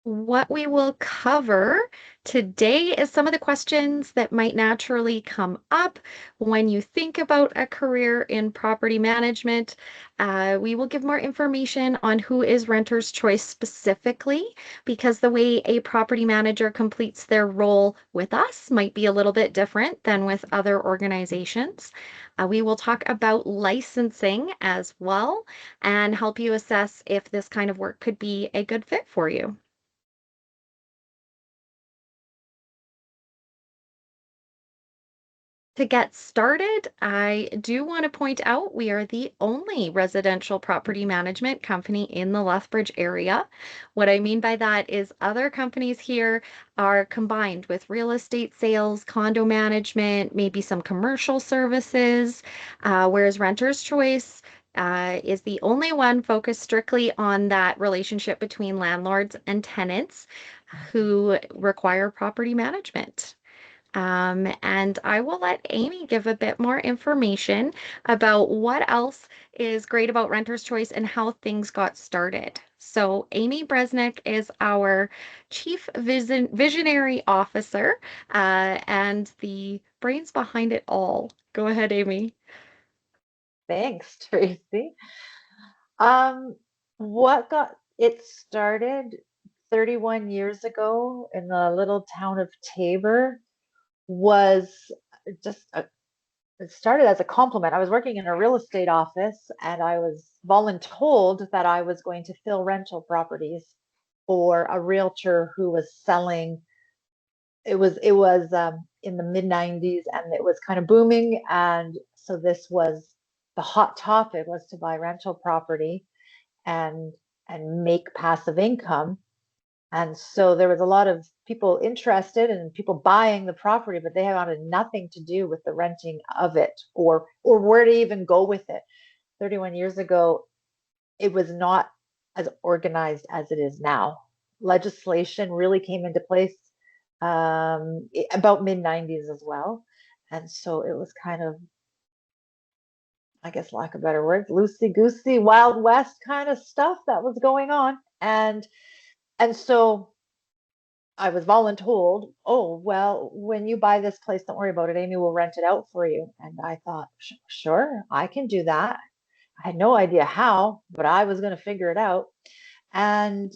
What we will cover today is some of the questions that might naturally come up when you think about a career in property management. We will give more information on who is renter's choice specifically, because the way a property manager completes their role with us might be a little bit different than with other organizations. We will talk about licensing as well and help you assess if this kind of work could be a good fit for you. To get started, I do want to point out we are the only residential property management company in the Lethbridge area. What I mean by that is other companies here are combined with real estate sales, condo management, maybe some commercial services, whereas Renter's Choice is the only one focused strictly on that relationship between landlords and tenants who require property management. And I will let Amy give a bit more information about what else is great about Renter's Choice and how things got started. So, Amy Breznik is our Chief Visionary Officer and the brains behind it all. Go ahead, Amy. Thanks, Tracy. Um, what got it started 31 years ago in the little town of Tabor was just it started as a compliment. I was working in a real estate office and I was voluntold that I was going to fill rental properties for a realtor who was selling. It was in the mid 90s and it was kind of booming, and so this was the hot topic, was to buy rental property and make passive income. And so there was a lot of people interested and people buying the property, but they had nothing to do with the renting of it, or where to even go with it. 31 years ago, it was not as organized as it is now. Legislation really came into place about mid 90s as well. And so it was kind of, I guess, lack of better words, loosey goosey, Wild West kind of stuff that was going on. And so I was voluntold, oh, well, when you buy this place, don't worry about it. Amy will rent it out for you. And I thought, sure, I can do that. I had no idea how, but I was going to figure it out. And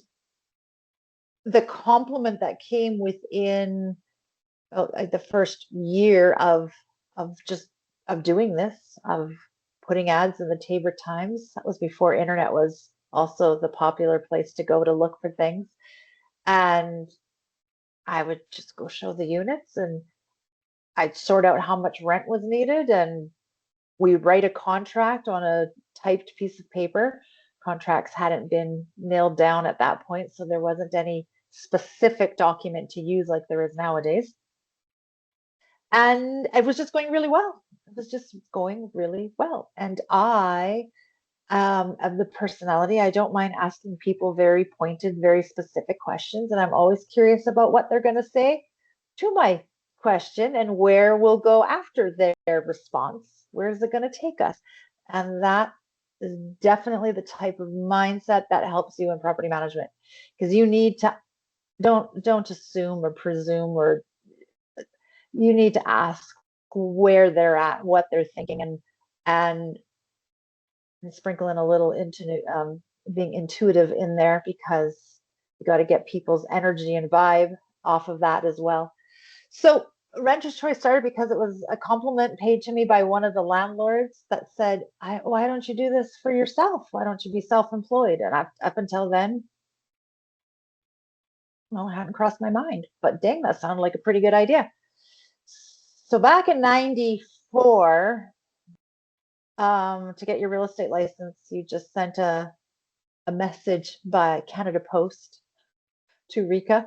the compliment that came within the first year of doing this, of putting ads in the Tabor Times, that was before internet was also the popular place to go to look for things. And I would just go show the units and I'd sort out how much rent was needed, and we'd write a contract on a typed piece of paper. Contracts hadn't been nailed down at that point, so there wasn't any specific document to use like there is nowadays. And it was just going really well. It was just going really well. And I, of the personality, I don't mind asking people very pointed, very specific questions. And I'm always curious about what they're going to say to my question and where we'll go after their response. Where is it going to take us? And that is definitely the type of mindset that helps you in property management, because you need to don't assume or presume, or you need to ask where they're at, what they're thinking, and sprinkle in a little into being intuitive in there, because you got to get people's energy and vibe off of that as well. So Renter's Choice started because it was a compliment paid to me by one of the landlords that said, why don't you do this for yourself? Why don't you be self-employed? And up until then, well, it hadn't crossed my mind, but dang, that sounded like a pretty good idea. So back in 94, to get your real estate license, you just sent a message by Canada Post to Rika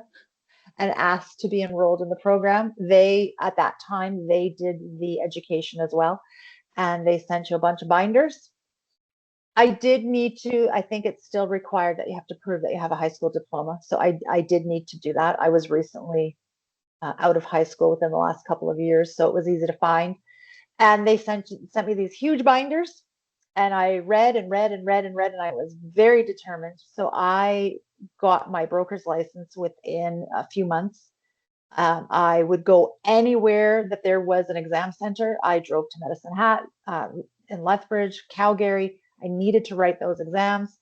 and asked to be enrolled in the program. They, at that time, they did the education as well, and they sent you a bunch of binders. I did need to, I think it's still required that you have to prove that you have a high school diploma. So I did need to do that. I was recently out of high school within the last couple of years, so it was easy to find. And they sent me these huge binders, and I read and read and read and read, and I was very determined. So I got my broker's license within a few months. I would go anywhere that there was an exam center. I drove to Medicine Hat, in Lethbridge, Calgary. I needed to write those exams.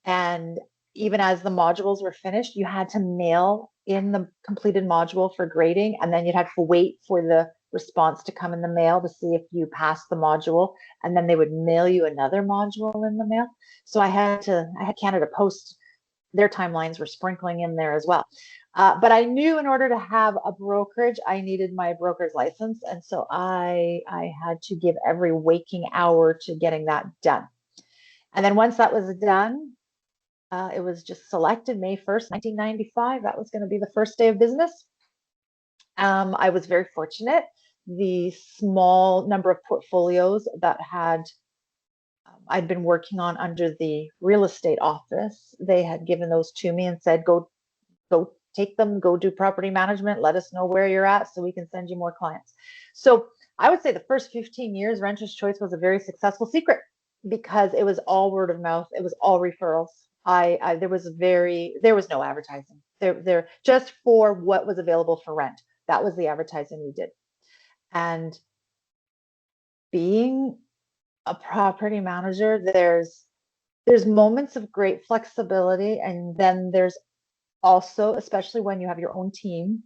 And even as the modules were finished, you had to mail in the completed module for grading, and then you'd have to wait for the response to come in the mail to see if you passed the module, and then they would mail you another module in the mail. So I had Canada Post, their timelines were sprinkling in there as well. But I knew in order to have a brokerage, I needed my broker's license. And so I had to give every waking hour to getting that done. And then once that was done, it was just selected May 1st, 1995. That was going to be the first day of business. I was very fortunate. The small number of portfolios that I'd been working on under the real estate office, they had given those to me and said, go take them, go do property management, let us know where you're at so we can send you more clients. So I would say the first 15 years, Renter's Choice was a very successful secret because it was all word of mouth. It was all referrals. There was no advertising there just for what was available for rent. That was the advertising we did. And being a property manager, there's moments of great flexibility, and then there's also, especially when you have your own team,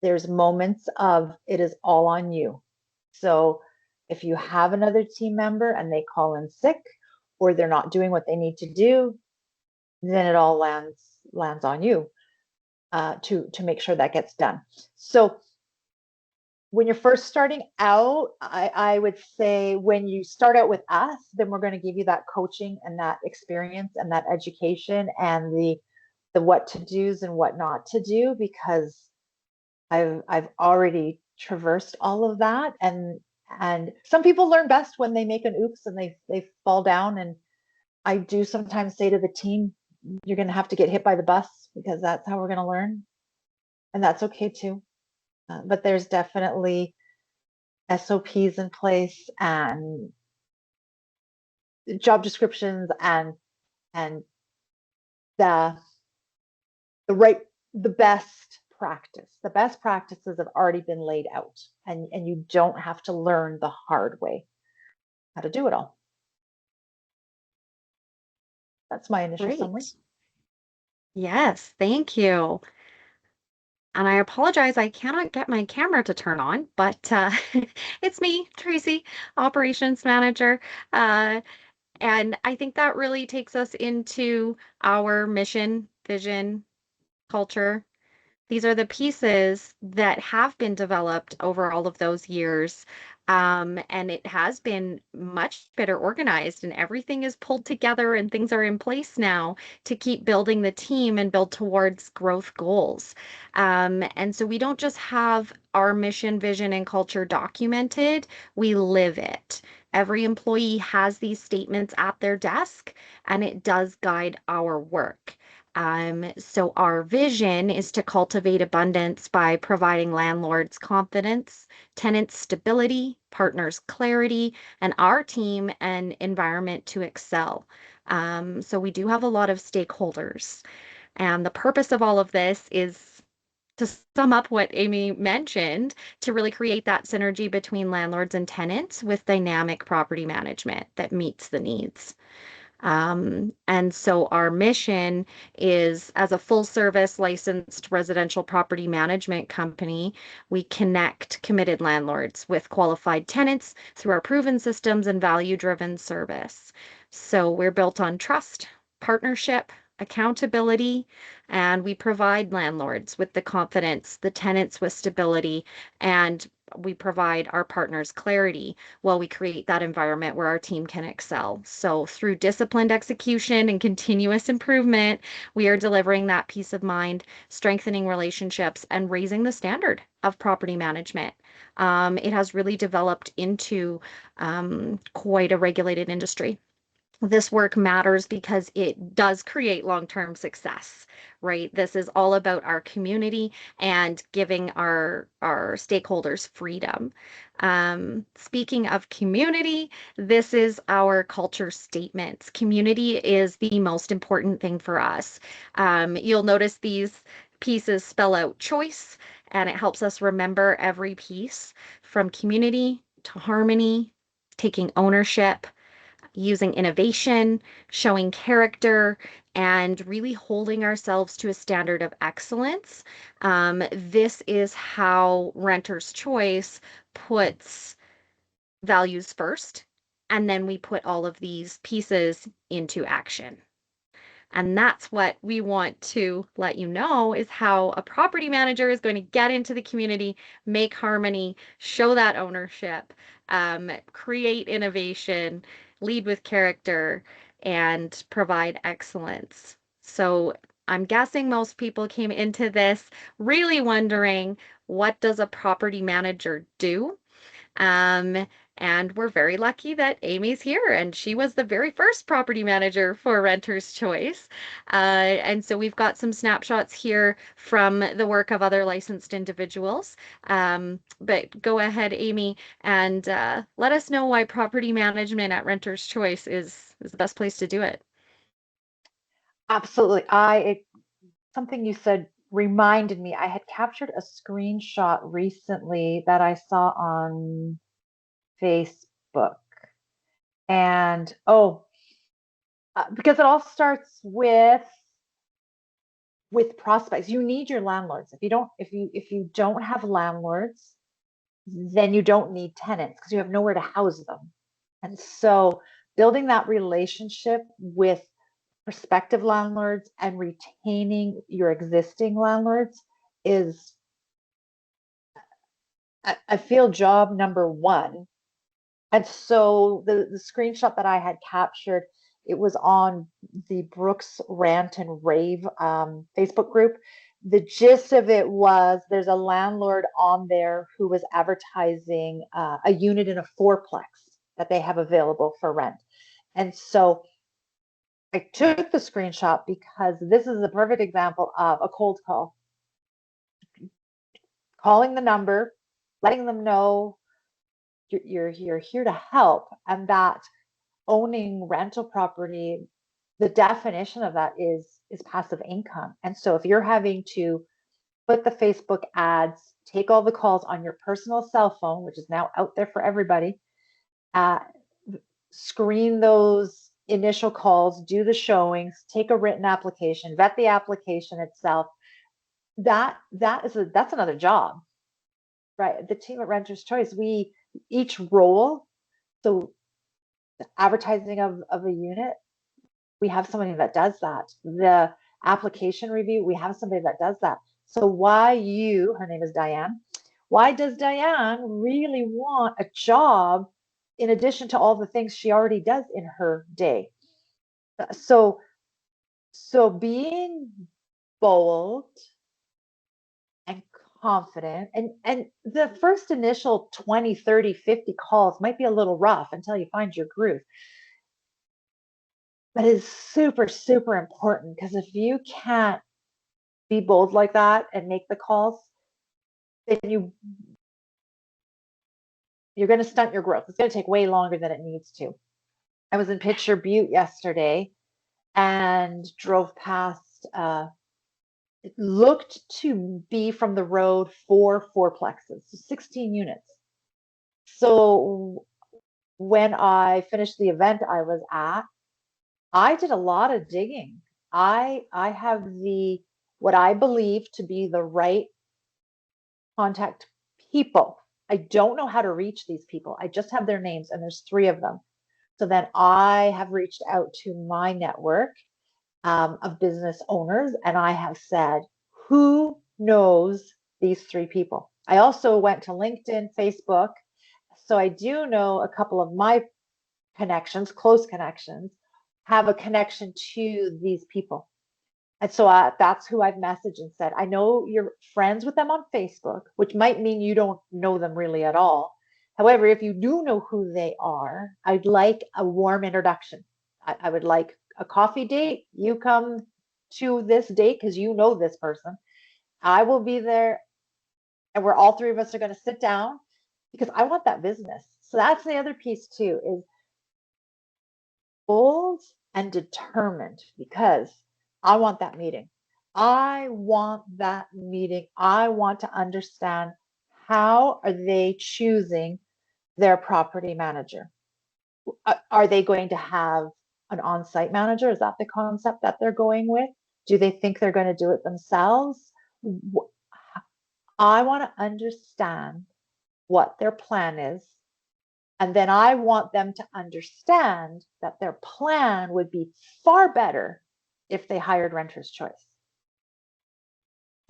there's moments of it is all on you. So if you have another team member and they call in sick or they're not doing what they need to do, then it all lands on you, to make sure that gets done. So when you're first starting out, I would say when you start out with us, then we're going to give you that coaching and that experience and that education and the what to do's and what not to do, because I've already traversed all of that. And some people learn best when they make an oops and they fall down. And I do sometimes say to the team, you're going to have to get hit by the bus because that's how we're going to learn. And that's okay too. But there's definitely SOPs in place and job descriptions and the the right the best practice. The best practices have already been laid out, and you don't have to learn the hard way how to do it all. That's my initial summary. Great. Yes, thank you. And I apologize, I cannot get my camera to turn on, but it's me, Tracy, operations manager. Uh, and I think that really takes us into our mission, vision, culture. These are the pieces that have been developed over all of those years. And it has been much better organized, and everything is pulled together, and things are in place now to keep building the team and build towards growth goals. And so we don't just have our mission, vision, and culture documented, we live it. Every employee has these statements at their desk, and it does guide our work. So our vision is to cultivate abundance by providing landlords confidence, tenants stability, partners clarity, and our team an environment to excel. So we do have a lot of stakeholders. And the purpose of all of this is to sum up what Amy mentioned, to really create that synergy between landlords and tenants with dynamic property management that meets the needs. And so our mission is, as a full service licensed residential property management company, we connect committed landlords with qualified tenants through our proven systems and value driven service. So we're built on trust, partnership, accountability, and we provide landlords with the confidence, the tenants with stability, and we provide our partners clarity while we create that environment where our team can excel. So, through disciplined execution and continuous improvement, we are delivering that peace of mind, strengthening relationships, and raising the standard of property management. It has really developed into quite a regulated industry. This work matters because it does create long-term success, right? This is all about our community and giving our stakeholders freedom. Speaking of community, this is our culture statements. Community is the most important thing for us. You'll notice these pieces spell out choice, and it helps us remember every piece from community to harmony, taking ownership, using innovation, showing character, and really holding ourselves to a standard of excellence. This is how Renter's Choice puts values first, and then we put all of these pieces into action. And that's what we want to let you know is how a property manager is going to get into the community, make harmony, show that ownership, create innovation, lead with character, and provide excellence. So I'm guessing most people came into this really wondering, what does a property manager do? Um, and we're very lucky that Amy's here, and she was the very first property manager for Renter's Choice. And so we've got some snapshots here from the work of other licensed individuals. But go ahead, Amy, and let us know why property management at Renter's Choice is the best place to do it. Absolutely. Something you said reminded me. I had captured a screenshot recently that I saw on Facebook. And because it all starts with prospects. You need your landlords. If you don't have landlords, then you don't need tenants because you have nowhere to house them. And so building that relationship with prospective landlords and retaining your existing landlords is, I feel, job number one. And so the screenshot that I had captured, it was on the Brooks Rant and Rave Facebook group. The gist of it was there's a landlord on there who was advertising a unit in a fourplex that they have available for rent. And so I took the screenshot because this is a perfect example of a cold call, calling the number, letting them know you're here to help, and that owning rental property, the definition of that is passive income. And so if you're having to put the Facebook ads, take all the calls on your personal cell phone, which is now out there for everybody, uh, screen those initial calls, do the showings, take a written application, vet the application itself. That's another job, right? The team at Renters Choice, we each role, so advertising of a unit, we have somebody that does that. The application review, we have somebody that does that. So her name is Diane, why does Diane really want a job in addition to all the things she already does in her day? So, so being bold and confident, and the first initial 20, 30, 50 calls might be a little rough until you find your groove. But it's super, super important because if you can't be bold like that and make the calls, then you're going to stunt your growth. It's going to take way longer than it needs to. I was in Pitcher Butte yesterday and drove past. It looked to be from the road fourplexes, so 16 units. So when I finished the event I was at, I did a lot of digging. I have the what I believe to be the right contact people. I don't know how to reach these people. I just have their names, and there's three of them. So then I have reached out to my network of business owners, and I have said, who knows these three people? I also went to LinkedIn, Facebook. So I do know a couple of my connections, close connections, have a connection to these people. And so that's who I've messaged and said, I know you're friends with them on Facebook, which might mean you don't know them really at all. However, if you do know who they are, I'd like a warm introduction. I would like a coffee date. You come to this date because you know this person. I will be there, and we're all three of us are going to sit down because I want that business. So that's the other piece too, is bold and determined because I want that meeting. I want that meeting. I want to understand how are they choosing their property manager? Are they going to have an on-site manager? Is that the concept that they're going with? Do they think they're going to do it themselves? I want to understand what their plan is. And then I want them to understand that their plan would be far better if they hired Renter's Choice.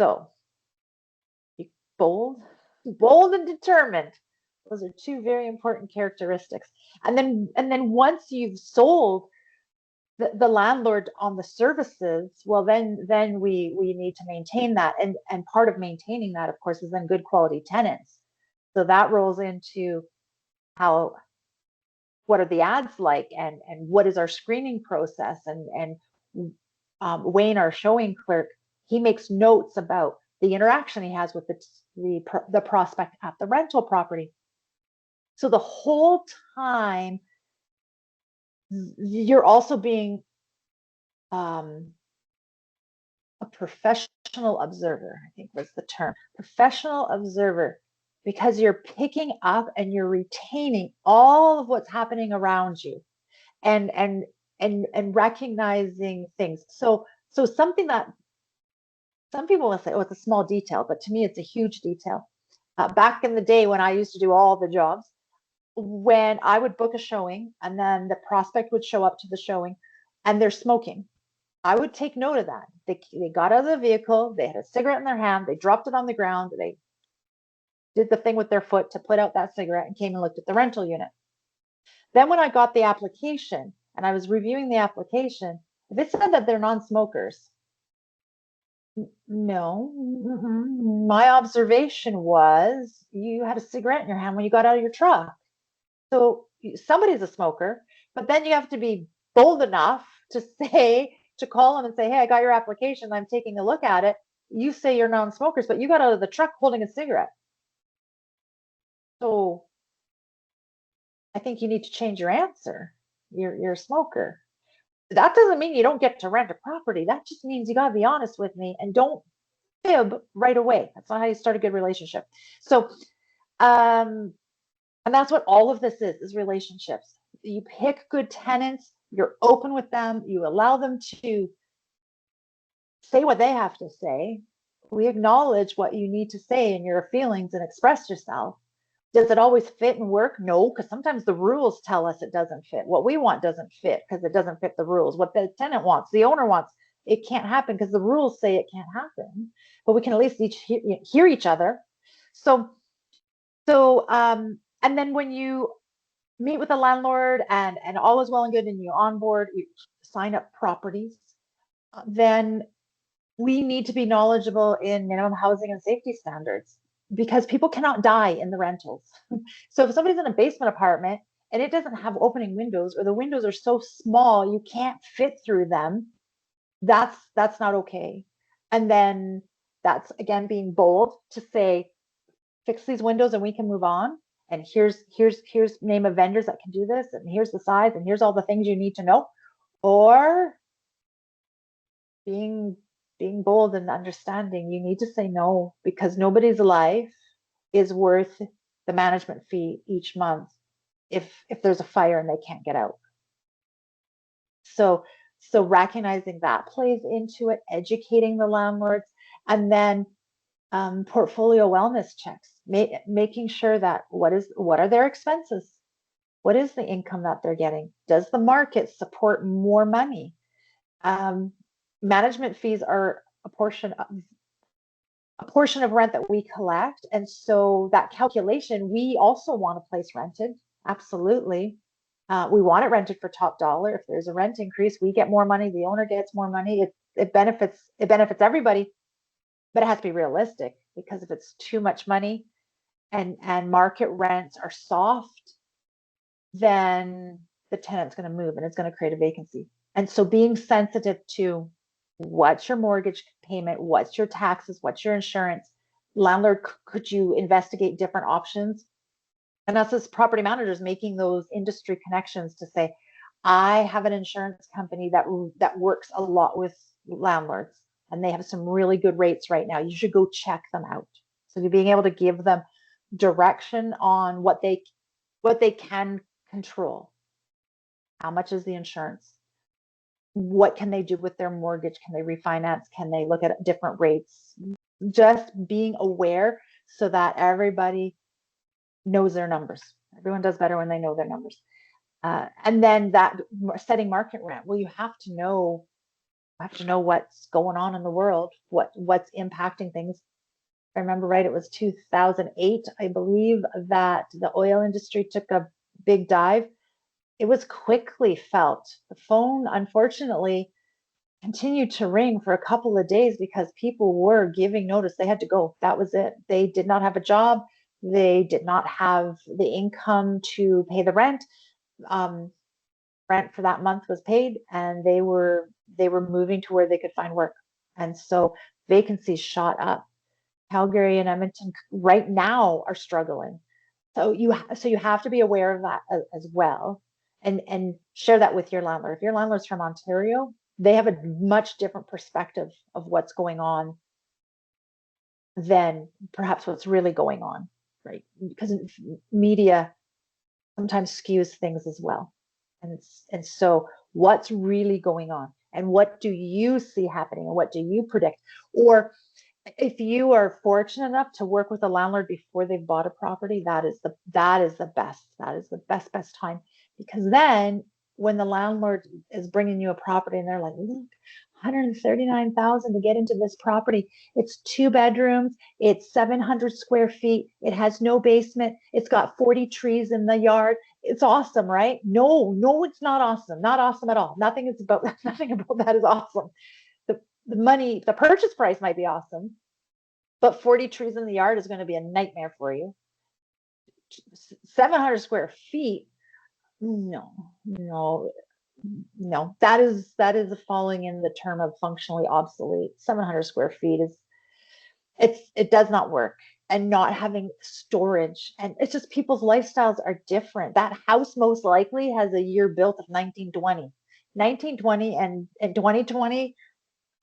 So bold, bold and determined. Those are two very important characteristics. And then once you've sold the landlord on the services, well, then we need to maintain that. And part of maintaining that, of course, is then good quality tenants. So that rolls into how what are the ads like, and what is our screening process, and Wayne, our showing clerk, he makes notes about the interaction he has with the prospect at the rental property. So the whole time you're also being um, a professional observer, I think was the term, professional observer, because you're picking up and you're retaining all of what's happening around you, and recognizing things. So something that some people will say, oh, it's a small detail, but to me, it's a huge detail. Back in the day when I used to do all the jobs, when I would book a showing and then the prospect would show up to the showing and they're smoking, I would take note of that. They got out of the vehicle, they had a cigarette in their hand, they dropped it on the ground, they did the thing with their foot to put out that cigarette and came and looked at the rental unit. Then when I got the application and I was reviewing the application, if it said that they're non-smokers, no. My observation was you had a cigarette in your hand when you got out of your truck. So somebody's a smoker, but then you have to be bold enough to call them and say, hey, I got your application. I'm taking a look at it. You say you're non-smokers, but you got out of the truck holding a cigarette. So I think you need to change your answer. You're a smoker. That doesn't mean you don't get to rent a property. That just means you got to be honest with me and don't fib right away. That's not how you start a good relationship. So, and that's what all of this is relationships. You pick good tenants, you're open with them, you allow them to say what they have to say. We acknowledge what you need to say in your feelings and express yourself. Does it always fit and work? No, because sometimes the rules tell us it doesn't fit. What we want doesn't fit because it doesn't fit the rules. What the tenant wants, the owner wants, it can't happen because the rules say it can't happen. But we can at least hear each other. So, and then when you meet with the landlord and all is well and good and you onboard, you sign up properties, then we need to be knowledgeable in minimum housing and safety standards because people cannot die in the rentals. So if somebody's in a basement apartment and it doesn't have opening windows, or the windows are so small you can't fit through them, that's not okay. And then that's again being bold to say, fix these windows and we can move on. And here's name of vendors that can do this, and here's the size, and here's all the things you need to know. Or being being bold and understanding, you need to say no because nobody's life is worth the management fee each month if there's a fire and they can't get out. So recognizing that plays into it, educating the landlords, and then portfolio wellness checks, making sure that what are their expenses, what is the income that they're getting, does the market support more money. um, Management fees are a portion of rent that we collect, and so that calculation, we also want a place rented, absolutely. We want it rented for top dollar. If there's a rent increase, we get more money, the owner gets more money. It benefits everybody, but it has to be realistic, because if it's too much money and market rents are soft, then the tenant's going to move and it's going to create a vacancy. And so being sensitive to what's your mortgage payment, what's your taxes, what's your insurance, landlord, could you investigate different options? And us as property managers making those industry connections to say, I have an insurance company that works a lot with landlords and they have some really good rates right now. You should go check them out. So you're being able to give them direction on what they can control. How much is the insurance? What can they do with their mortgage? Can they refinance? Can they look at different rates? Just being aware so that everybody knows their numbers. Everyone does better when they know their numbers. And then that setting market rent. Well, you have to know what's going on in the world, what's impacting things. If I remember right, it was 2008, I believe, that the oil industry took a big dive. It was quickly felt. The phone, unfortunately, continued to ring for a couple of days because people were giving notice they had to go. That was it. They did not have a job. They did not have the income to pay the rent. Um, Rent for that month was paid, and they were moving to where they could find work, and so vacancies shot up. Calgary and Edmonton right now are struggling. So you have to be aware of that as well, and share that with your landlord. If your landlord's from Ontario, they have a much different perspective of what's going on than perhaps what's really going on, right? Because media sometimes skews things as well. And so what's really going on? And what do you see happening? And what do you predict? Or if you are fortunate enough to work with a landlord before they've bought a property, that is the best time, because then when the landlord is bringing you a property and they're like, look, 139,000 to get into this property. It's 2 bedrooms. It's 700 square feet. It has no basement. It's got 40 trees in the yard. It's awesome, right? No, no, it's not awesome. Not awesome at all. Nothing about that is awesome. The money, the purchase price might be awesome, but 40 trees in the yard is going to be a nightmare for you. 700 square feet, no, no, no. That is falling in the term of functionally obsolete. 700 square feet it does not work. And not having storage, and it's just people's lifestyles are different. That house most likely has a year built of 1920 and 2020.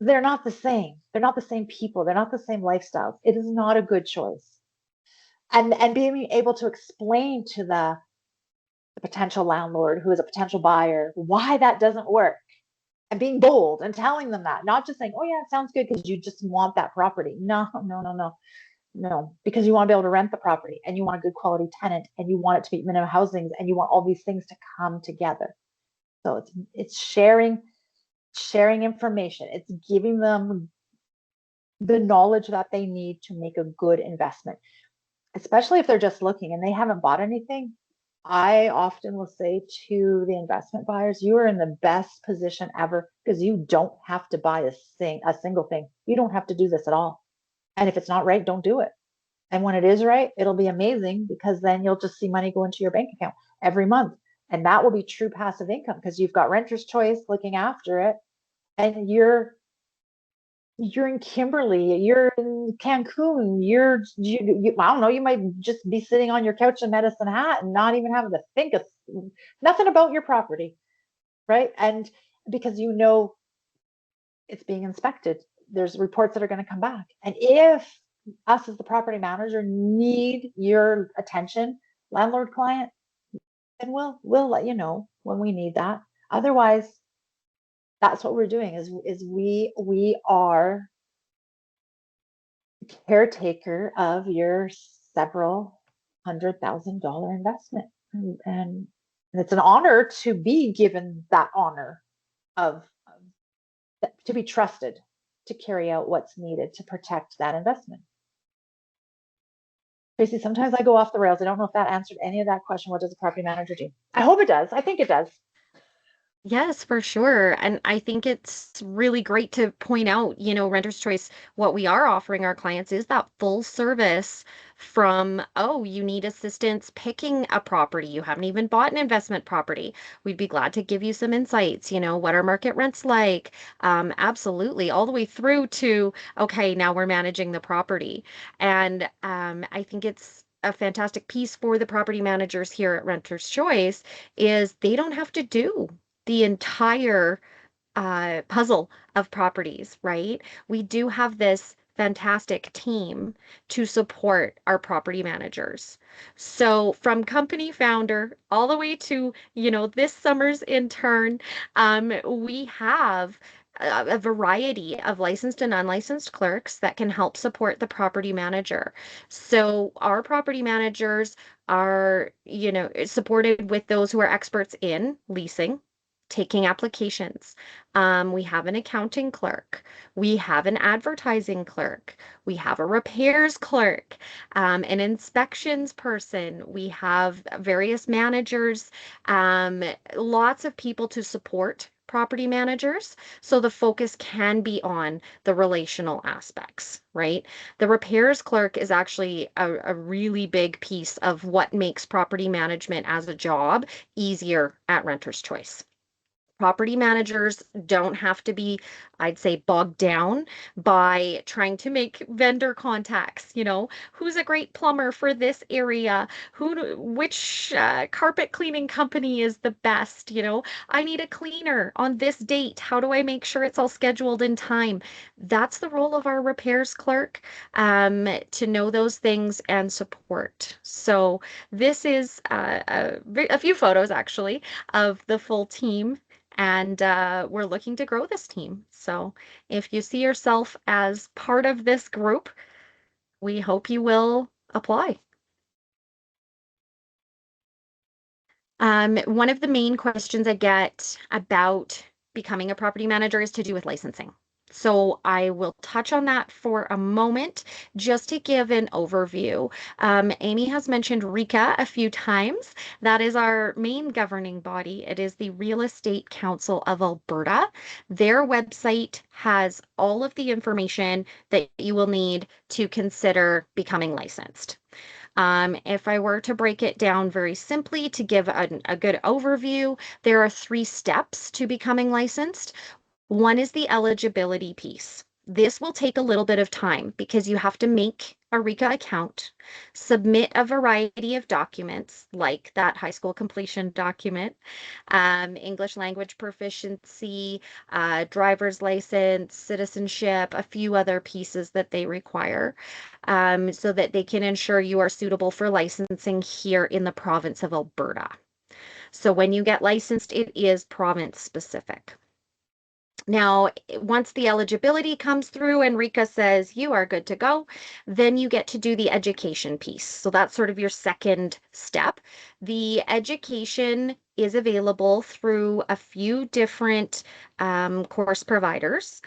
They're not the same. They're not the same people. They're not the same lifestyles. It is not a good choice. And being able to explain to the potential landlord who is a potential buyer why that doesn't work, and being bold and telling them that, not just saying, oh yeah, it sounds good because you just want that property. No, no, no, no, no, because you want to be able to rent the property and you want a good quality tenant and you want it to meet minimum housings and you want all these things to come together. So it's sharing information. It's giving them the knowledge that they need to make a good investment, especially if they're just looking and they haven't bought anything. I often will say to the investment buyers, you are in the best position ever because you don't have to buy a single thing. You don't have to do this at all. And if it's not right, don't do it. And when it is right, it'll be amazing because then you'll just see money go into your bank account every month. And that will be true passive income because you've got renter's choice looking after it, and you're in Kimberly, you're in Cancun, I don't know, you might just be sitting on your couch in Medicine Hat and not even having to think of nothing about your property, right? And because it's being inspected, there's reports that are going to come back. And if us as the property manager need your attention, landlord client, then we'll let you know when we need that. Otherwise, that's what we're doing is we are caretaker of your several $100,000 investment. And it's an honor to be given that honor of to be trusted to carry out what's needed to protect that investment. Tracy, sometimes I go off the rails. I don't know if that answered any of that question. What does a property manager do? I hope it does. I think it does. Yes, for sure. And I think it's really great to point out, Renter's Choice, what we are offering our clients is that full service from, oh, you need assistance picking a property. You haven't even bought an investment property. We'd be glad to give you some insights, what are market rents like? Absolutely, all the way through to, okay, now we're managing the property. And I think it's a fantastic piece for the property managers here at Renter's Choice is they don't have to do the entire puzzle of properties, right? We do have this fantastic team to support our property managers. So from company founder all the way to, this summer's intern, we have a variety of licensed and unlicensed clerks that can help support the property manager. So our property managers are, supported with those who are experts in leasing, taking applications. We have an accounting clerk. We have an advertising clerk. We have a repairs clerk, an inspections person. We have various managers, lots of people to support property managers. So the focus can be on the relational aspects, right? The repairs clerk is actually a really big piece of what makes property management as a job easier at Renter's Choice. Property managers don't have to be, I'd say, bogged down by trying to make vendor contacts. Who's a great plumber for this area? Which carpet cleaning company is the best? I need a cleaner on this date. How do I make sure it's all scheduled in time? That's the role of our repairs clerk, to know those things and support. So this is a few photos actually of the full team, and we're looking to grow this team. So if you see yourself as part of this group, we hope you will apply. One of the main questions I get about becoming a property manager is to do with licensing. So I will touch on that for a moment just to give an overview. Amy has mentioned RECA a few times. That is our main governing body. It is the Real Estate Council of Alberta. Their website has all of the information that you will need to consider becoming licensed. If I were to break it down very simply to give a good overview, there are three steps to becoming licensed. One is the eligibility piece. This will take a little bit of time because you have to make a RECA account, submit a variety of documents like that high school completion document, English language proficiency, driver's license, citizenship, a few other pieces that they require, so that they can ensure you are suitable for licensing here in the province of Alberta. So when you get licensed, it is province specific. Now, once the eligibility comes through and RECA says you are good to go, then you get to do the education piece. So that's sort of your second step. The education is available through a few different course providers.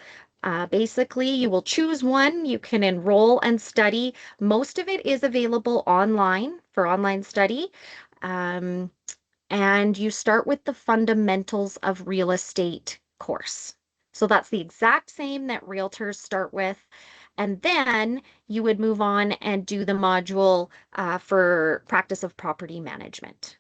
Basically, you will choose one, you can enroll and study. Most of it is available online for online study. Um, and you start with the fundamentals of real estate course. So that's the exact same that realtors start with. And then you would move on and do the module for practice of property management.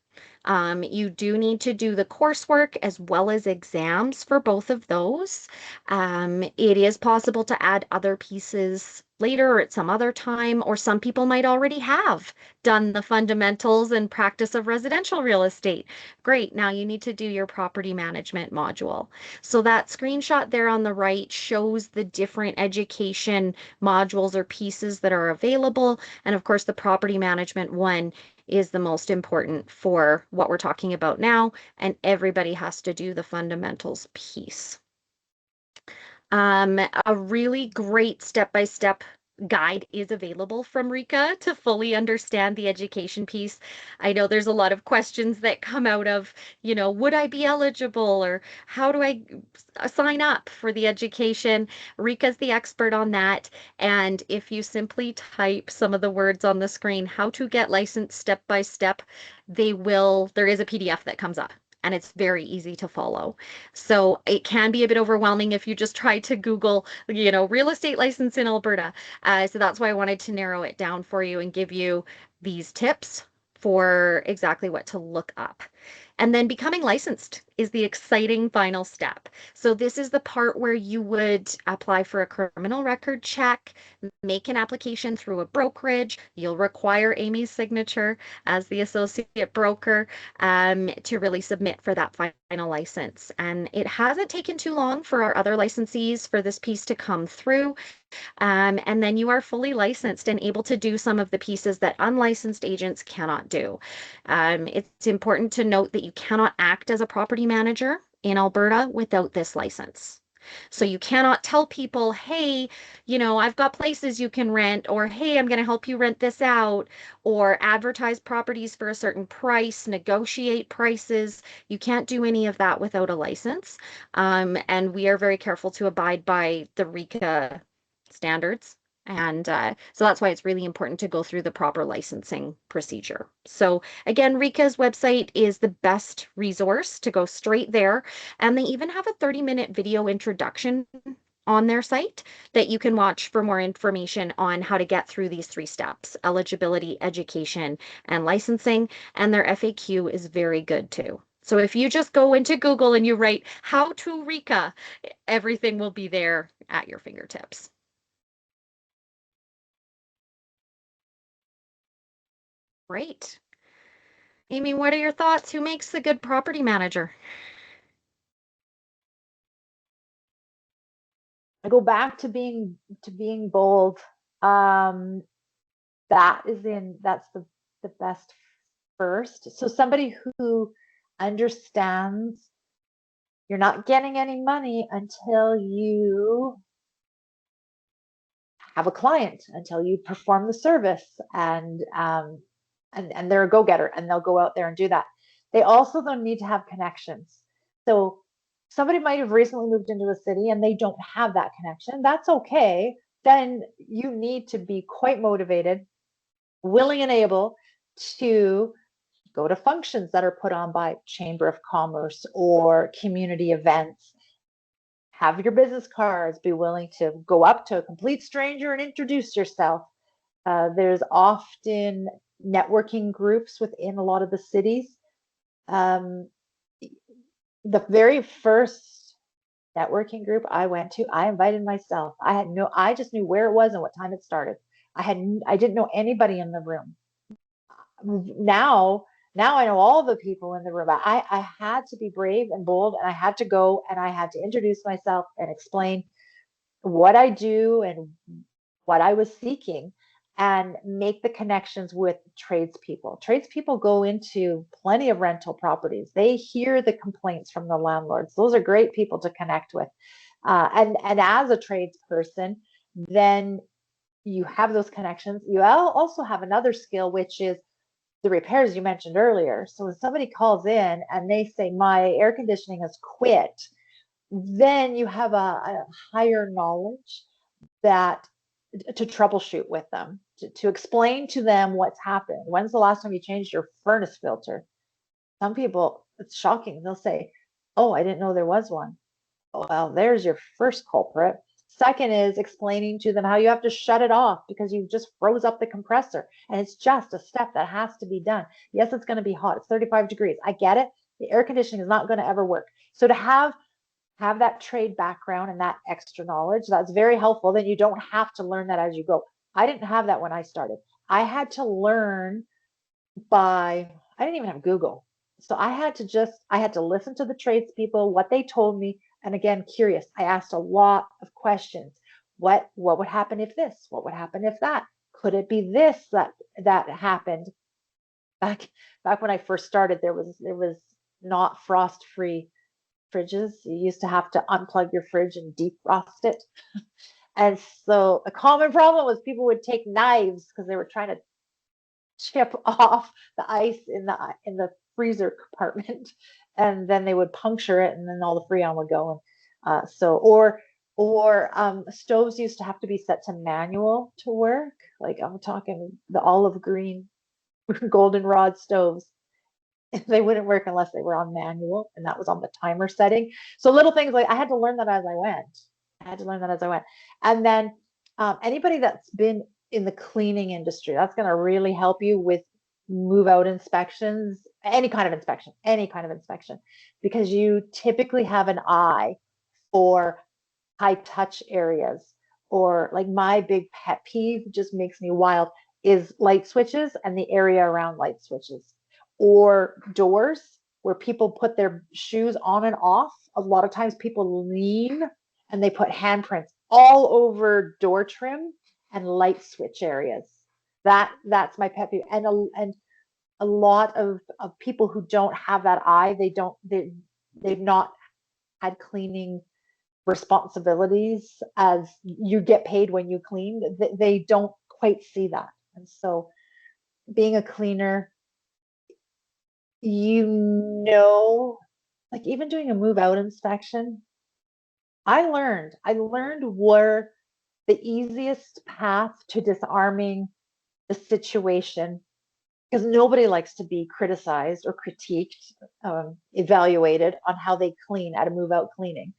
You do need to do the coursework as well as exams for both of those. It is possible to add other pieces later or at some other time, or some people might already have done the fundamentals and practice of residential real estate. Great, now you need to do your property management module. So that screenshot there on the right shows the different education modules or pieces that are available. And of course, the property management one is the most important for what we're talking about now, and everybody has to do the fundamentals piece. A really great step-by-step guide is available from RECA to fully understand the education piece. I know there's a lot of questions that come out of, would I be eligible, or how do I sign up for the education? RECA's the expert on that. And if you simply type some of the words on the screen, how to get licensed step by step, there is a PDF that comes up. and it's very easy to follow. So it can be a bit overwhelming if you just try to Google, real estate license in Alberta. So that's why I wanted to narrow it down for you and give you these tips for exactly what to look up. And then becoming licensed is the exciting final step. So this is the part where you would apply for a criminal record check, make an application through a brokerage. You'll require Amy's signature as the associate broker to really submit for that final license. And it hasn't taken too long for our other licensees for this piece to come through. And then you are fully licensed and able to do some of the pieces that unlicensed agents cannot do. It's important to note that you cannot act as a property manager in Alberta without this license. So you cannot tell people, hey, I've got places you can rent, or hey, I'm going to help you rent this out, or advertise properties for a certain price, negotiate prices. You can't do any of that without a license. And we are very careful to abide by the RECA standards. And so that's why it's really important to go through the proper licensing procedure. So again, RECA's website is the best resource to go straight there. And they even have a 30-minute video introduction on their site that you can watch for more information on how to get through these three steps: eligibility, education, and licensing. And their FAQ is very good too. So if you just go into Google and you write how to RECA, everything will be there at your fingertips. Great. Amy, what are your thoughts? Who makes a good property manager? I go back to being bold. Um, that's the best first. So somebody who understands you're not getting any money until you have a client, until you perform the service, and they're a go-getter and they'll go out there and do that. They also don't need to have connections. So somebody might have recently moved into a city and they don't have that connection. That's okay. Then you need to be quite motivated, willing and able to go to functions that are put on by Chamber of Commerce or community events. Have your business cards, be willing to go up to a complete stranger and introduce yourself. There's often networking groups within a lot of the cities. Um, the very first networking group I went to, I invited myself. I just knew where it was and what time it started. I didn't know anybody in the room. Now, now I know all the people in the room. I had to be brave and bold, and I had to go and I had to introduce myself and explain what I do and what I was seeking, and make the connections with tradespeople. Tradespeople go into plenty of rental properties. They hear the complaints from the landlords. Those are great people to connect with. And as a tradesperson, then you have those connections. You also have another skill, which is the repairs you mentioned earlier. So when somebody calls in and they say, my air conditioning has quit, then you have a higher knowledge that to troubleshoot with them, to explain to them what's happened. When's the last time you changed your furnace filter? Some people, it's shocking. They'll say, oh, I didn't know there was one. Well, there's your first culprit. Second is explaining to them how you have to shut it off because you just froze up the compressor. And it's just a step that has to be done. Yes, it's going to be hot. It's 35 degrees. I get it. The air conditioning is not going to ever work. So to have that trade background and that extra knowledge, that's very helpful. Then you don't have to learn that as you go. I didn't have that when I started. I had to learn I didn't even have Google. So I had to listen to the tradespeople, what they told me. And again, curious. I asked a lot of questions. What would happen if this? What would happen if that? Could it be this that happened? Back back when I first started, there was not frost free fridges. You used to have to unplug your fridge and defrost it. And so a common problem was people would take knives because they were trying to chip off the ice in the freezer compartment, and then they would puncture it, and then all the freon would go. And stoves used to have to be set to manual to work. Like I'm talking the olive green goldenrod stoves. They wouldn't work unless they were on manual, and that was on the timer setting. So little things like I had to learn that as I went. I had to learn that as I went. And then anybody that's been in the cleaning industry, that's going to really help you with move out inspections, any kind of inspection, because you typically have an eye for high touch areas. Or like my big pet peeve just makes me wild is light switches and the area around light switches, or doors where people put their shoes on and off. A lot of times people lean and they put handprints all over door trim and light switch areas. That's my pet peeve. And a lot of people who don't have that eye, they've not had cleaning responsibilities as you get paid when you clean. They don't quite see that. And so being a cleaner, you know, like even doing a move out inspection, I learned where the easiest path to disarming the situation, because nobody likes to be criticized or critiqued, evaluated on how they clean at a move out cleaning.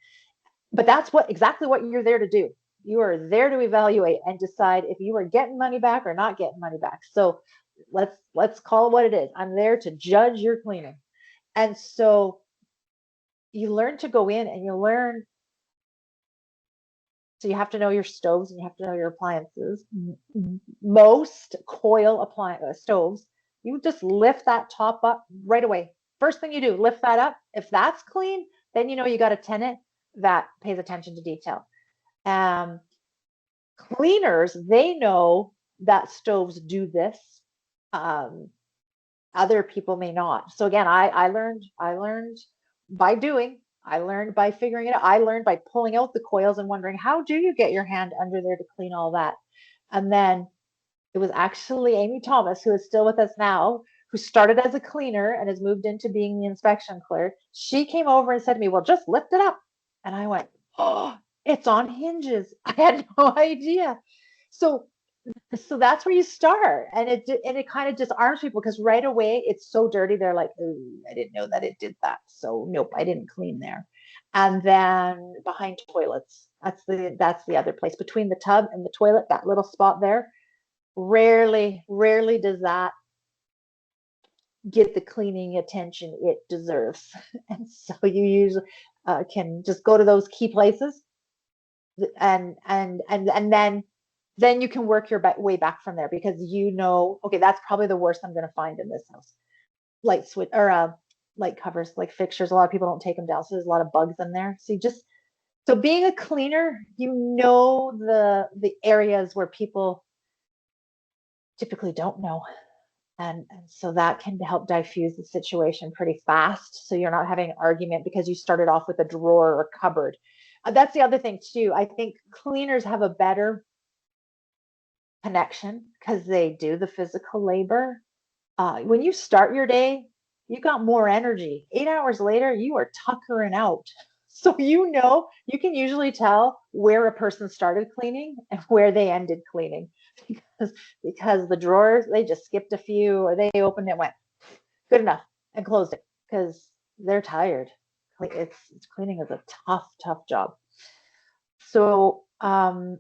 But that's what exactly what you're there to do. You are there to evaluate and decide if you are getting money back or not getting money back. So let's call it what it is. I'm there to judge your cleaning. And so you learn to go in and you learn, so you have to know your stoves and you have to know your appliances. Most coil appliance stoves, you just lift that top up right away. First thing you do, lift that up. If that's clean, then you know you got a tenant that pays attention to detail. Um, Cleaners, they know that stoves do this. Um, Other people may not. So again, I learned by doing. I learned by figuring it out. I learned by pulling out the coils and wondering how do you get your hand under there to clean all that. And then it was actually Amy Thomas, who is still with us now, who started as a cleaner and has moved into being the inspection clerk. She came over and said to me, "Well, just lift it up." And I went, "Oh, it's on hinges." I had no idea. So so that's where you start, and it kind of disarms people because right away it's so dirty. They're like, "Ooh, I didn't know that it did that, so nope, I didn't clean there." And then behind toilets, that's the other place between the tub and the toilet, that little spot there. Rarely does that get the cleaning attention it deserves. And so you usually can just go to those key places, and then you can work your way back from there, because you know, okay, that's probably the worst I'm going to find in this house. Light switch or light covers, like fixtures. A lot of people don't take them down, so there's a lot of bugs in there. So being a cleaner, you know the areas where people typically don't know. And so that can help diffuse the situation pretty fast. So you're not having an argument because you started off with a drawer or cupboard. That's the other thing too. I think cleaners have a better connection because they do the physical labor. When you start your day, you got more energy. 8 hours later, you are tuckering out. So you know, you can usually tell where a person started cleaning and where they ended cleaning because the drawers, they just skipped a few, or they opened it, went good enough, and closed it because they're tired. It's cleaning is a tough job. So and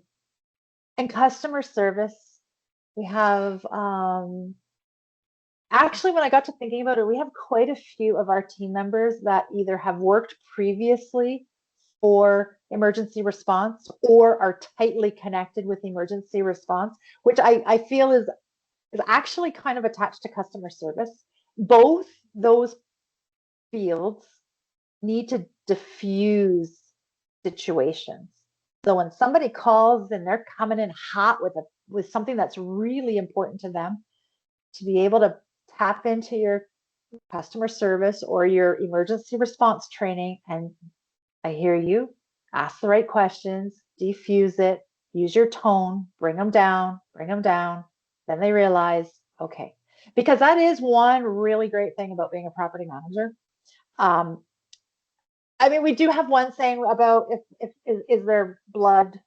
customer service, we have actually, when I got to thinking about it, we have quite a few of our team members that either have worked previously for emergency response or are tightly connected with emergency response, which I feel is actually kind of attached to customer service. Both those fields need to diffuse situations. So when somebody calls and they're coming in hot with something that's really important to them, to be able to tap into your customer service or your emergency response training and I hear you, ask the right questions, defuse it, use your tone, bring them down. Then they realize, okay, because that is one really great thing about being a property manager. Um, I mean, we do have one saying about if is there blood,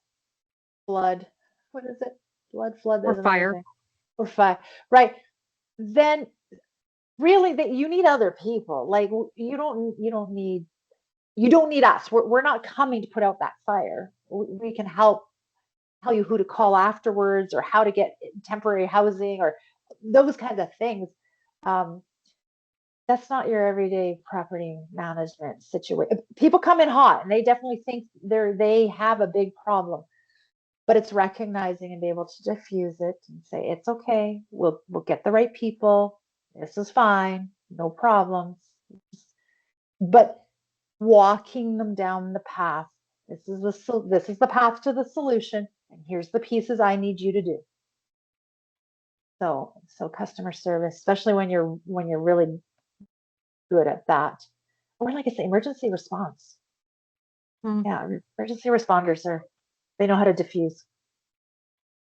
what is it? Blood flood. Or There's another fire. thing, or fire, right? Then really that you need other people. Like you don't need us. We're not coming to put out that fire. We can help tell you who to call afterwards or how to get temporary housing or those kinds of things. Um, that's not your everyday property management situation. People come in hot and they definitely think they have a big problem, but it's recognizing and be able to diffuse it and say it's okay. We'll get the right people. This is fine. No problems. But walking them down the path. This is the path to the solution, and here's the pieces I need you to do. So customer service, especially when you're really good at that, or like I say, emergency response. Mm. Yeah, emergency responders they know how to diffuse.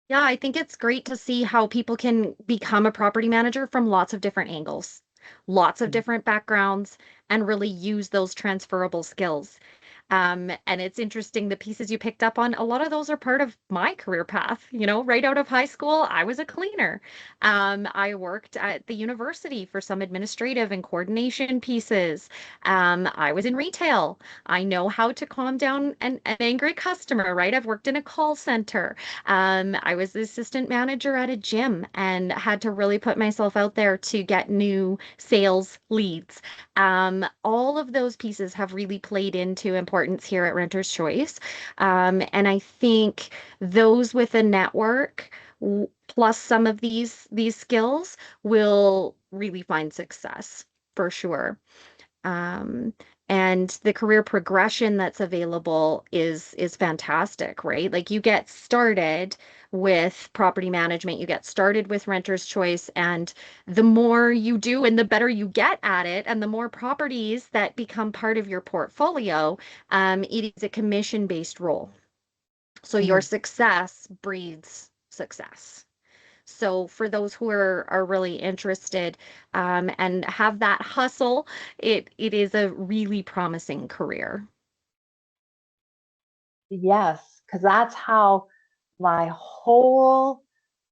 Yeah, I think it's great to see how people can become a property manager from lots of different angles, lots of Mm. different backgrounds, and really use those transferable skills. And it's interesting the pieces you picked up on, a lot of those are part of my career path. You know, right out of high school, I was a cleaner. I worked at the university for some administrative and coordination pieces. I was in retail. I know how to calm down an angry customer, right? I've worked in a call center. I was the assistant manager at a gym and had to really put myself out there to get new sales leads. All of those pieces have really played into importance here at Renter's Choice. And I think those with a network plus some of these skills will really find success for sure. Um, and the career progression that's available is fantastic, right? Like you get started with property management, you get started with renter's choice, and the more you do and the better you get at it, and the more properties that become part of your portfolio, it is a commission-based role. So your Mhm. success breeds success. So for those who are really interested and have that hustle, it is a really promising career. Yes, because that's how my whole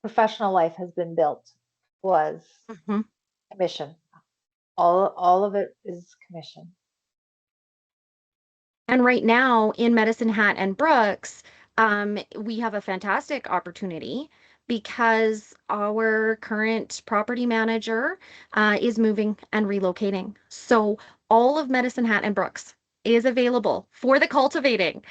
professional life has been built was Mhm. commission. All of it is commission. And right now in Medicine Hat and Brooks, we have a fantastic opportunity because our current property manager is moving and relocating. So all of Medicine Hat and Brooks is available for the cultivating,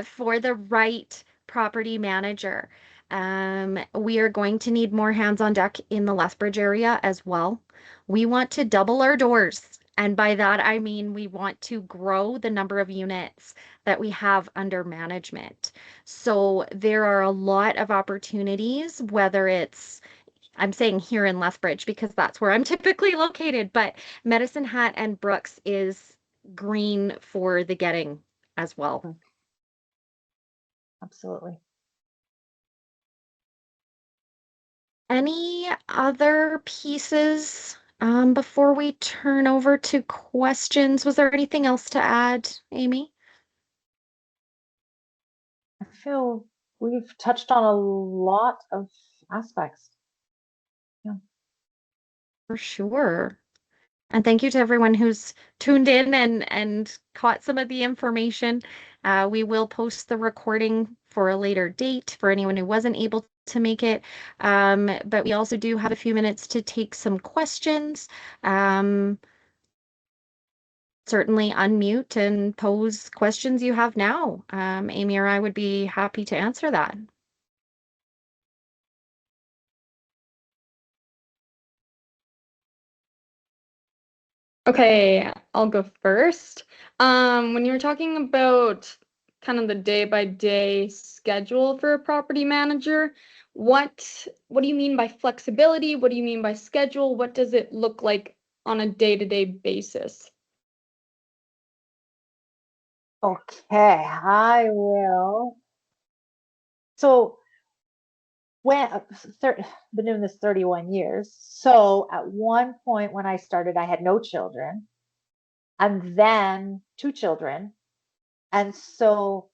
for the right property manager. We are going to need more hands on deck in the Lethbridge area as well. We want to double our doors. And by that, I mean we want to grow the number of units that we have under management. So there are a lot of opportunities, whether it's, I'm saying here in Lethbridge because that's where I'm typically located, but Medicine Hat and Brooks is green for the getting as well. Mhm. Absolutely. Any other pieces before we turn over to questions? Was there anything else to add, Amy? I feel we've touched on a lot of aspects. Yeah. For sure. And thank you to everyone who's tuned in and caught some of the information. We will post the recording for a later date for anyone who wasn't able to make it. But we also do have a few minutes to take some questions. Um, Certainly unmute and pose questions you have now. Amy or I would be happy to answer that. Okay, I'll go first. When you were talking about kind of the day-by-day schedule for a property manager, what do you mean by flexibility? What do you mean by schedule? What does it look like on a day-to-day basis? Okay, I will. So when been doing this 31 years. So at one point when I started, I had no children and then two children. And so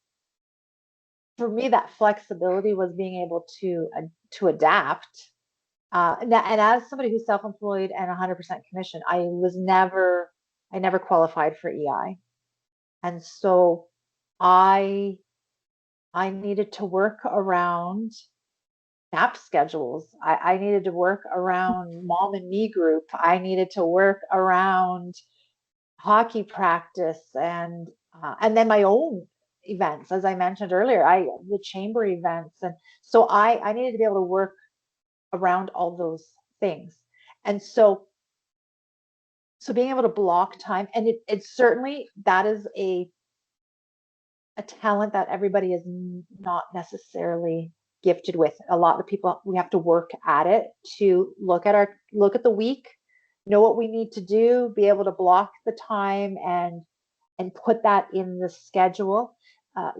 for me, that flexibility was being able to adapt. And as somebody who's self-employed and 100% commission, I never qualified for EI. And so I, I needed to work around nap schedules. I needed to work around mom and me group. I needed to work around hockey practice and then my own events, as I mentioned earlier, the chamber events, and so I needed to be able to work around all those things, and so being able to block time, and it certainly that is a talent that everybody is not necessarily gifted with. A lot of people, we have to work at it to look at the week, know what we need to do, be able to block the time and put that in the schedule. Uh,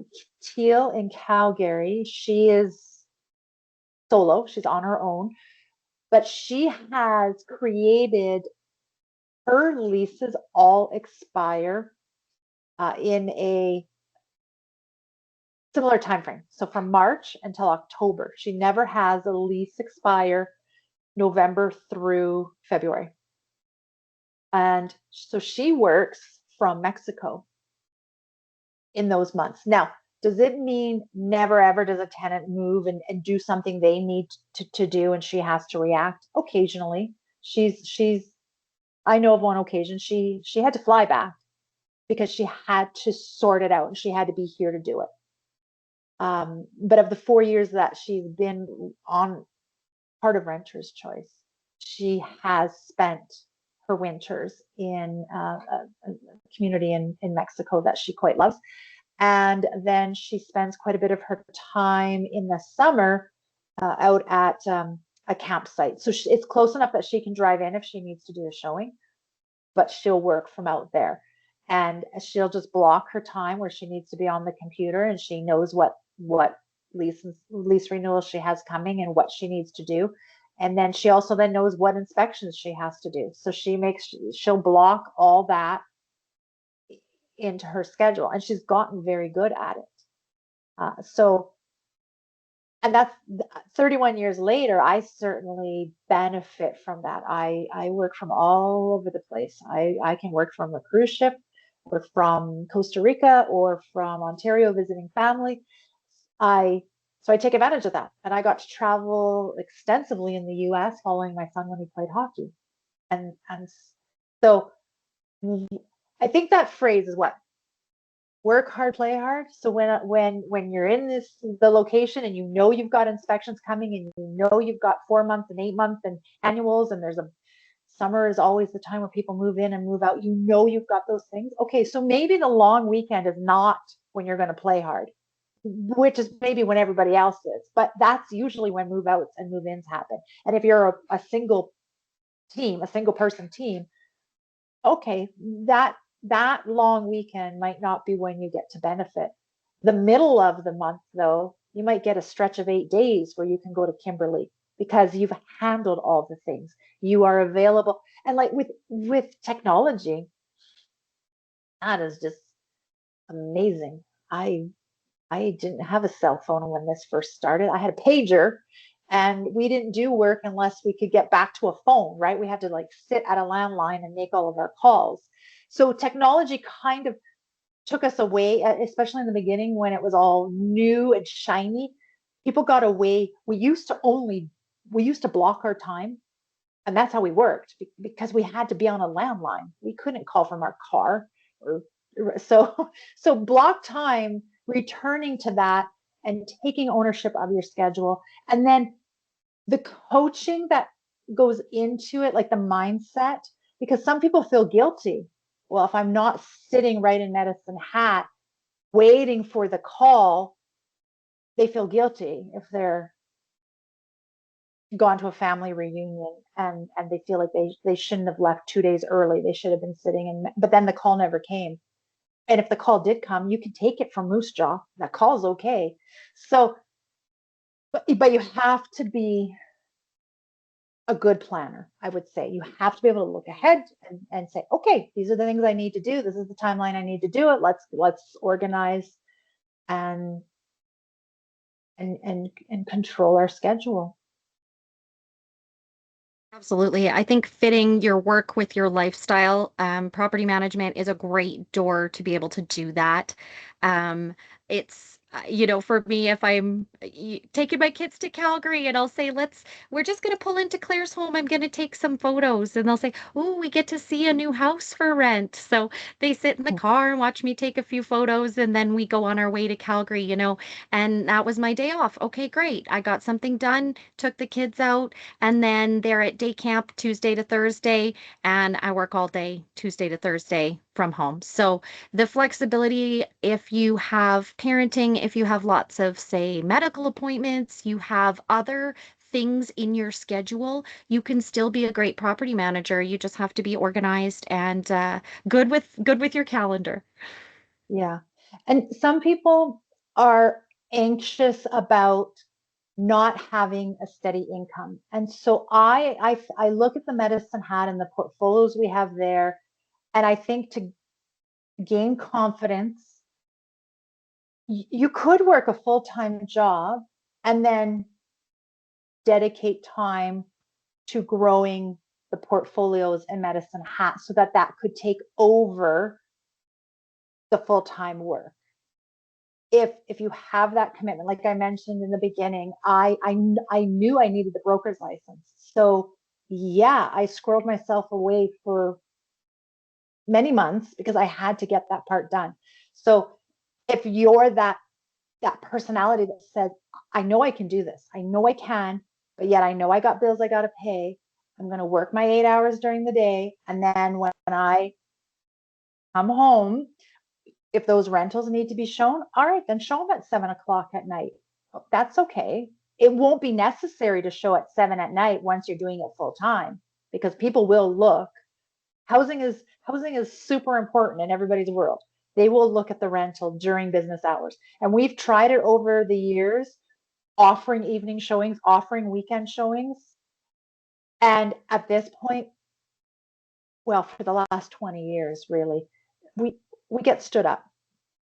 Teal in Calgary, she is solo, she's on her own, but she has created her leases all expire in a similar time frame. So from March until October, she never has a lease expire November through February. And so she works from Mexico in those months. Now, does it mean never ever does a tenant move and do something they need to do and she has to react? Occasionally. She's I know of one occasion she had to fly back because she had to sort it out and she had to be here to do it. But of the 4 years that she's been on part of Renter's Choice, she has spent her winters in a community in Mexico that she quite loves. And then she spends quite a bit of her time in the summer out at a campsite. So it's close enough that she can drive in if she needs to do a showing, but she'll work from out there. And she'll just block her time where she needs to be on the computer, and she knows what lease renewal she has coming and what she needs to do. And then she also then knows what inspections she has to do. So she'll block all that into her schedule, and she's gotten very good at it. So, and that's 31 years later, I certainly benefit from that. I work from all over the place. I can work from a cruise ship or from Costa Rica or from Ontario visiting family. I so I take advantage of that. And I got to travel extensively in the US following my son when he played hockey. And so I think that phrase is what work hard, play hard. So when you're in the location and you know you've got inspections coming and you know you've got 4 month and 8 month and annuals, and there's a summer is always the time where people move in and move out. You know you've got those things. Okay, so maybe the long weekend is not when you're going to play hard, which is maybe when everybody else is. But that's usually when move outs and move ins happen. And if you're a single team, a single person team, okay, that long weekend might not be when you get to benefit. The middle of the month, though, you might get a stretch of 8 days where you can go to Kimberly because you've handled all the things. You are available. And like with technology, that is just amazing. I didn't have a cell phone when this first started. I had a pager, and we didn't do work unless we could get back to a phone, right? We had to like sit at a landline and make all of our calls. So technology kind of took us away, especially in the beginning when it was all new and shiny. People got away. We used to block our time, and that's how we worked because we had to be on a landline. We couldn't call from our car, or so so block time, returning to that and taking ownership of your schedule, and then the coaching that goes into it, like the mindset, because some people feel guilty. Well, if I'm not sitting right in medicine hat waiting for the call, they feel guilty if they're gone to a family reunion and they feel like they shouldn't have left 2 days early. They should have been sitting in, but then the call never came. And if the call did come, you can take it from Moose Jaw. That call's okay. So, but you have to be a good planner, I would say. You have to be able to look ahead and say, okay, these are the things I need to do. This is the timeline I need to do it. Let's organize and and control our schedule. Absolutely. I think fitting your work with your lifestyle, property management is a great door to be able to do that. For me, if I'm taking my kids to Calgary and I'll say, we're just going to pull into Claire's home. I'm going to take some photos. And they'll say, oh, we get to see a new house for rent. So they sit in the car and watch me take a few photos. And then we go on our way to Calgary. And that was my day off. Okay, great. I got something done, took the kids out. And then they're at day camp Tuesday to Thursday, and I work all day Tuesday to Thursday from home. So the flexibility, if you have parenting, if you have lots of, say, medical appointments, you have other things in your schedule, you can still be a great property manager. You just have to be organized and good with your calendar. Yeah. And some people are anxious about not having a steady income. And so I look at the Medicine Hat and the portfolios we have there, and I think to gain confidence, you could work a full-time job and then dedicate time to growing the portfolios in Medicine Hat so that that could take over the full-time work. If you have that commitment, like I mentioned in the beginning, I knew I needed the broker's license. So yeah, I squirreled myself away for many months because I had to get that part done. So if you're that personality that says, I know I can do this, I know I can, but yet I know I got bills I got to pay. I'm going to work my 8 hours during the day. And then when I come home, if those rentals need to be shown, all right, then show them at 7 o'clock at night. That's okay. It won't be necessary to show at 7 at night once you're doing it full time because people will look. Housing is super important in everybody's world. They will look at the rental during business hours. And we've tried it over the years, offering evening showings, offering weekend showings. And at this point, well, for the last 20 years, really, we we get stood up.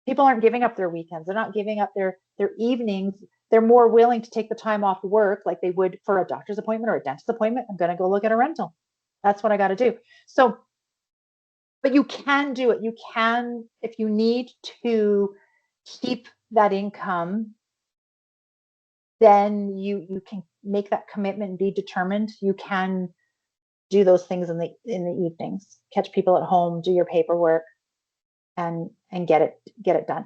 People aren't giving up their weekends. They're not giving up their evenings. They're more willing to take the time off work like they would for a doctor's appointment or a dentist appointment. I'm going to go look at a rental. That's what I got to do. So, but you can do it. You can, if you need to keep that income, then you can make that commitment and be determined. You can do those things in the evenings, catch people at home, do your paperwork, and get it done.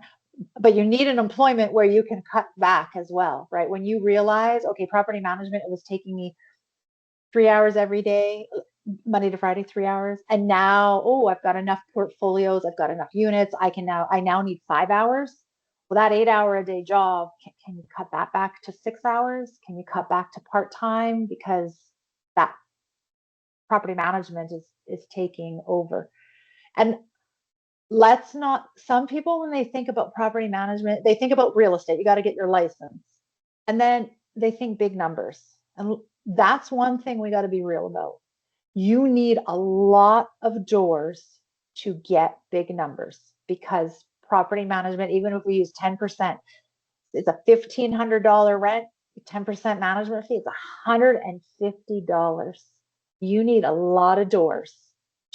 But you need an employment where you can cut back as well, right? When you realize, okay, property management, it was taking me 3 hours every day, Monday to Friday, 3 hours. And now, oh, I've got enough portfolios, I've got enough units. I now need 5 hours. Well, that 8 hour a day job, can you cut that back to 6 hours? Can you cut back to part-time? Because that property management is taking over. And let's not, some people, when they think about property management, they think about real estate. You got to get your license. And then they think big numbers. And that's one thing we got to be real about. You need a lot of doors to get big numbers because property management, even if we use 10%, it's a $1,500 rent, 10% management fee, it's $150. You need a lot of doors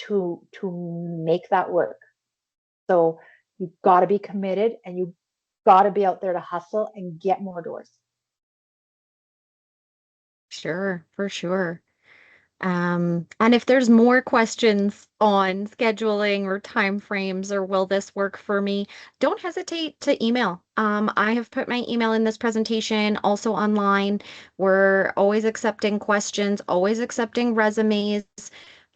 to make that work. So you've got to be committed and you've got to be out there to hustle and get more doors. Sure, for sure. And if there's more questions on scheduling or time frames or will this work for me, don't hesitate to email. I have put my email in this presentation, also online. We're always accepting questions, always accepting resumes.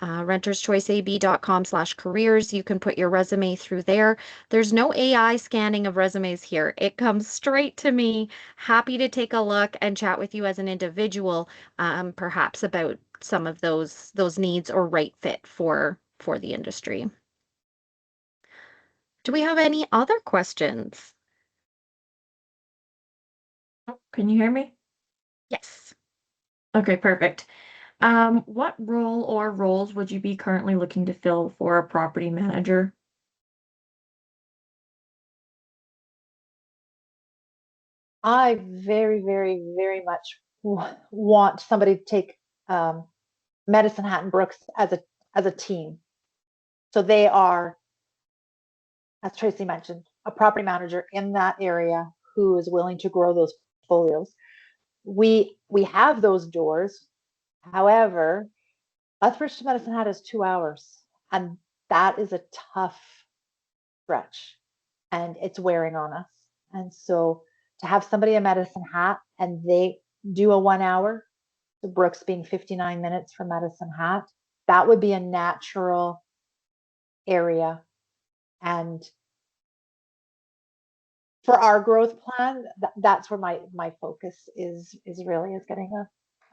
renterschoiceab.com/careers. You can put your resume through there. There's no AI scanning of resumes here. It comes straight to me. Happy to take a look and chat with you as an individual, perhaps about some of those needs or right fit for the industry. Do we have any other questions? Can you hear me? Yes. Okay, perfect. What role or roles would you be currently looking to fill for a property manager? I very, very, very much want somebody to take Medicine Hat and Brooks as a team. So they are, as Tracy mentioned, a property manager in that area who is willing to grow those portfolios. We have those doors. However, Lethbridge to Medicine Hat is 2 hours, and that is a tough stretch, and it's wearing on us. And so to have somebody in Medicine Hat and they do a 1 hour, the Brooks being 59 minutes from Medicine Hat, that would be a natural area. And for our growth plan, that's where my focus is really is getting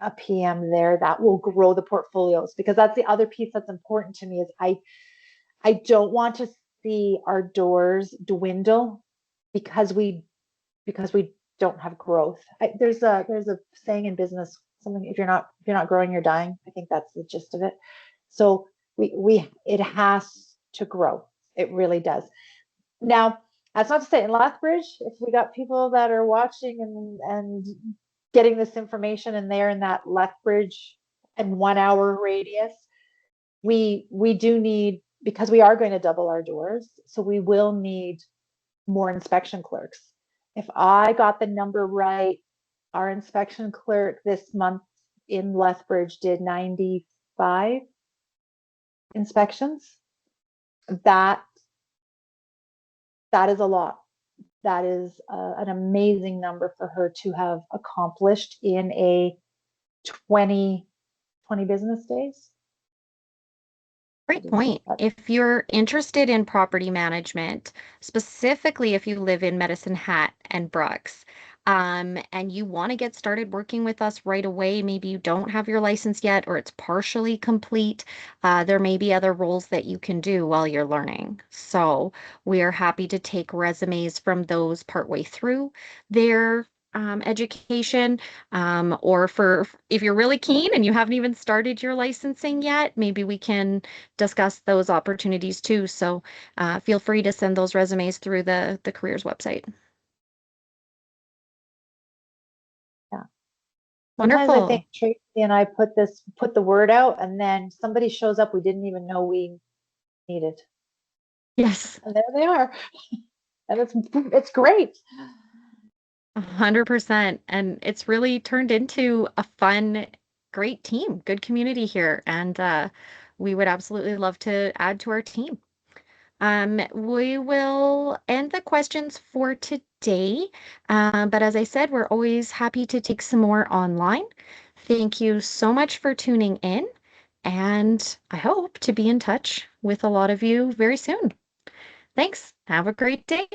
a PM there that will grow the portfolios, because that's the other piece that's important to me is I don't want to see our doors dwindle because we don't have growth. There's a saying in business, something, if you're not growing, you're dying. I think that's the gist of it. So we it has to grow. It really does. Now, that's not to say in Lethbridge, if we got people that are watching and getting this information and they're in that Lethbridge and 1 hour radius, we do need, because we are going to double our doors, so we will need more inspection clerks. If I got the number right, our inspection clerk this month in Lethbridge did 95 inspections. That is a lot. That is an amazing number for her to have accomplished in a 20 business days. Great point. If you're interested in property management, specifically if you live in Medicine Hat and Brooks, and you want to get started working with us right away, maybe you don't have your license yet or it's partially complete, there may be other roles that you can do while you're learning. So we are happy to take resumes from those partway through their education, or for if you're really keen and you haven't even started your licensing yet, maybe we can discuss those opportunities too. So feel free to send those resumes through the careers website. Yeah. Sometimes I think Wonderful. Tracy and I put the word out, and then somebody shows up we didn't even know we needed, Yes, and there they are, and it's great. 100%. And it's really turned into a fun, great team, good community here. And we would absolutely love to add to our team. We will end the questions for today. But as I said, we're always happy to take some more online. Thank you so much for tuning in, and I hope to be in touch with a lot of you very soon. Thanks. Have a great day.